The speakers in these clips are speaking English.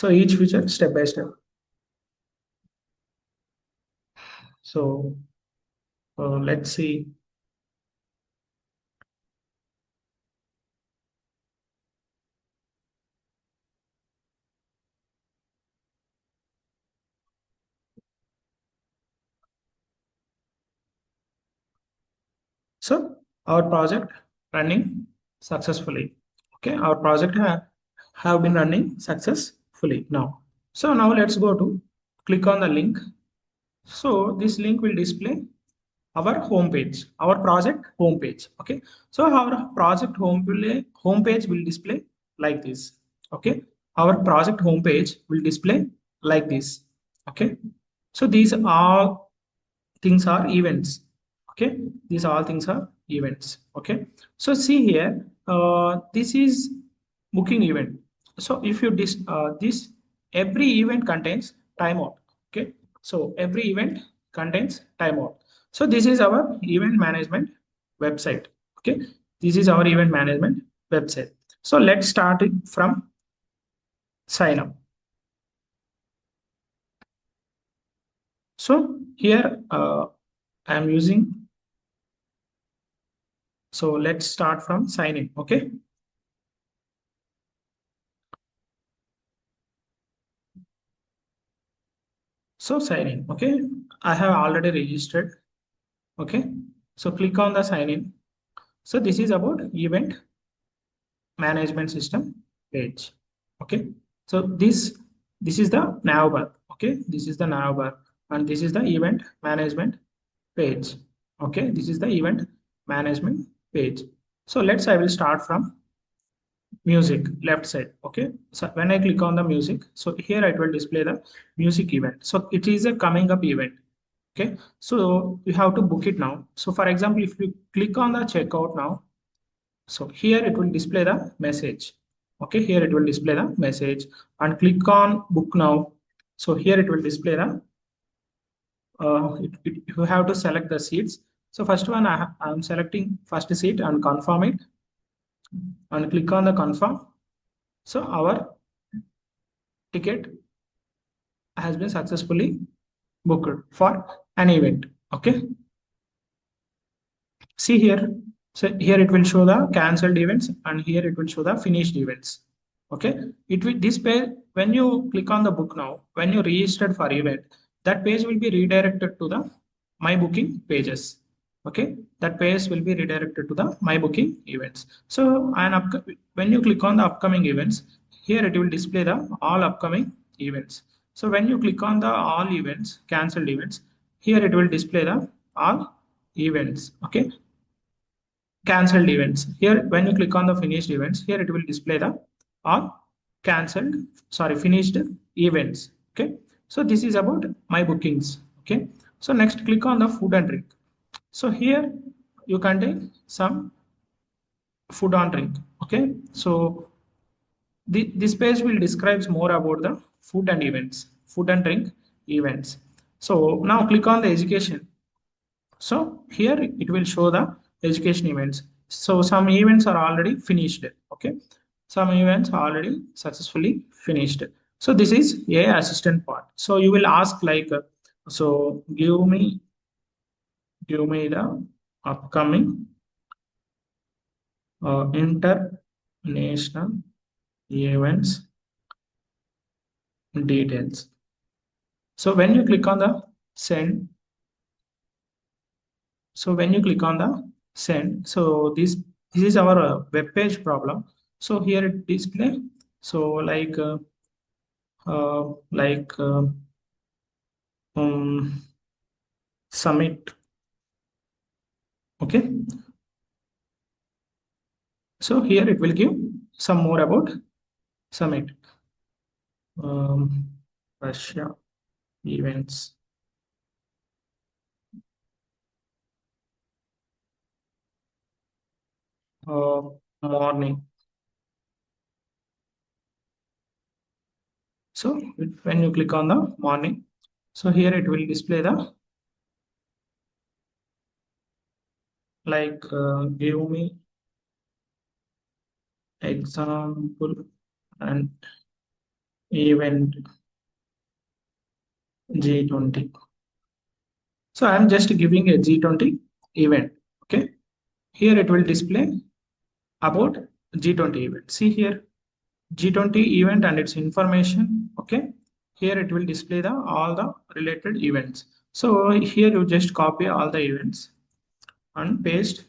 So each feature step by step. So let's see. So our project running successfully. Okay, our project have been running successfully now. So now let's go to click on the link. So this link will display our homepage, our project homepage. Okay, so our project homepage will display like this. Okay, our project homepage will display like this. Okay, so these all things are events. Okay, these all things are events. Okay, so see here, this is booking event. So if you this every event contains timeout. Okay, so every event contains timeout. So this is our event management website. Okay, this is our event management website. So let's start it from sign up. So here I am using. So let's start from sign in. Okay. So sign in. Okay. I have already registered. Okay. So click on the sign in. So this is about event management system page. Okay. So this is the nav bar. Okay. This is the nav bar, and this is the event management page. Okay. This is the event management page. So I will start from music left side. Okay, so when I click on the music, so here it will display the music event. So it is a coming up event. Okay, so you have to book it now. So for example, if you click on the checkout now, so here it will display the message. Okay, here it will display the message, and click on book now. So here it will display the you have to select the seats. So first one I'm selecting first seat and confirm it, and click on the confirm. So our ticket has been successfully booked for an event. Okay, see here. So here it will show the cancelled events, and here it will show the finished events. Okay, it will this page, when you click on the book now, when you registered for event, that page will be redirected to the my booking pages. Okay, that page will be redirected to the my booking events. So when you click on the upcoming events, here it will display the all upcoming events. So when you click on the all events, cancelled events, here it will display the all events. Okay, cancelled events. Here, when you click on the finished events, here it will display the all cancelled, sorry, finished events. Okay, so this is about my bookings. Okay, so next click on the food and drink. So here you can take some food and drink. Okay, so this page will describes more about the food and events, food and drink events. So now click on the education. So here it will show the education events. So some events are already finished. Okay, some events are already successfully finished. So this is a assistant part. So you will ask like, so give me the upcoming international events details. So when you click on the send, so when you click on the send, so this is our web page problem. So here it display. So like um, submit. Okay. So here it will give some more about submit. Um, Russia events. Uh, Morning. So when you click on the morning, so here it will display the like give me example and event G20. So I'm just giving a G20 event. Okay. Here it will display about G20 event. See here, G20 event and its information. Okay. Here it will display the all the related events. So here you just copy all the events and paste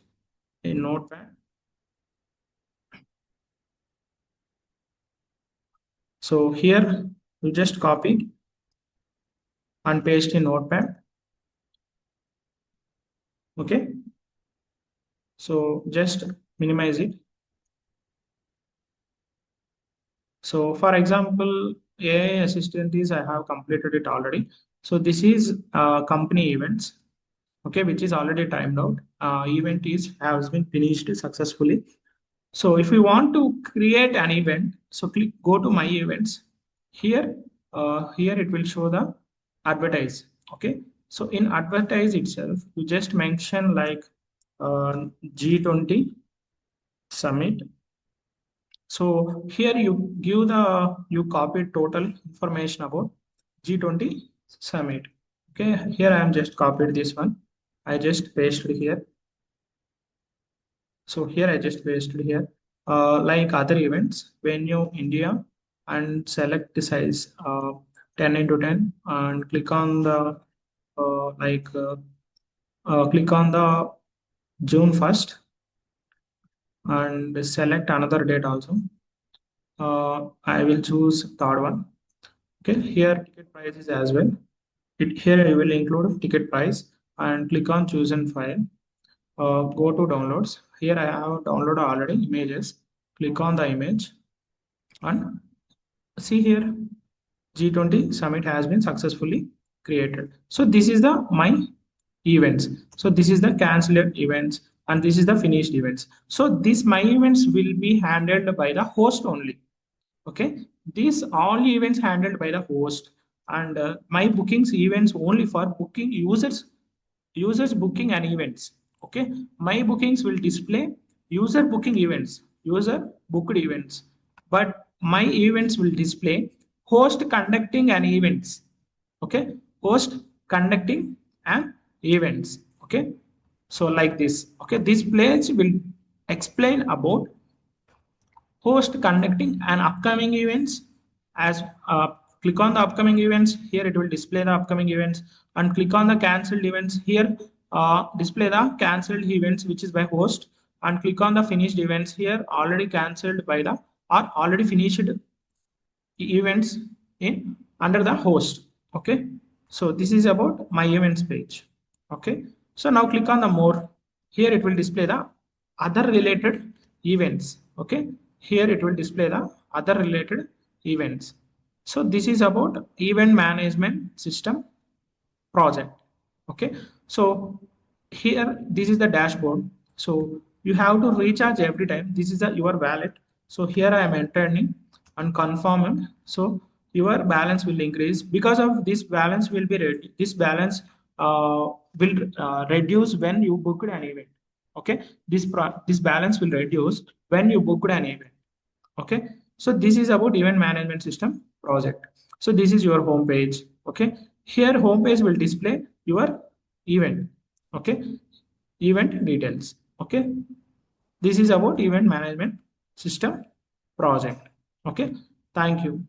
in Notepad. So here you just copy and paste in Notepad. Okay. So just minimize it. So for example, AI assistant is I have completed it already. So this is company events, okay, which is already timed out. Event is has been finished successfully. So if we want to create an event, so click go to my events. Here, here it will show the advertise. Okay. So in advertise itself, you just mention like G20 summit. So here you give you copy total information about G20 summit. Okay, here I am just copied this one. I just pasted here. So here I just pasted here. Like other events, venue India and select the size 10 into 10 and click on the like click on the June 1st and select another date also. I will choose third one. Okay, here ticket price is as well. Here you will include ticket price and click on choose and file. Go to downloads. Here I have downloaded already images. Click on the image and see here G20 summit has been successfully created. So this is the my events. So this is the cancelled events and this is the finished events. So this my events will be handled by the host only. Okay, these all events handled by the host and my bookings events only for booking users booking and events. Okay, my bookings will display user booking events, user booked events, but my events will display host conducting an events. Okay, host conducting an events. Okay, so like this. Okay, this page will explain about host conducting an upcoming events as click on the upcoming events. Here it will display the upcoming events and click on the cancelled events. Here display the cancelled events which is by host and click on the finished events. Here already cancelled by the or already finished events in under the host. Okay, so this is about my events page. Okay, so now click on the more. Here it will display the other related events. Okay, here it will display the other related events. So this is about event management system project. Okay, so here this is the dashboard. So you have to recharge every time. This is the your wallet. So here I am entering and confirm. So your balance will increase because of this balance will be this balance will reduce when you booked an event. Okay, this balance will reduce when you booked an event. Okay, so this is about event management system project. So this is your home page. Okay, here home page will display your event. Okay, event details. Okay, this is about event management system project. Okay, thank you.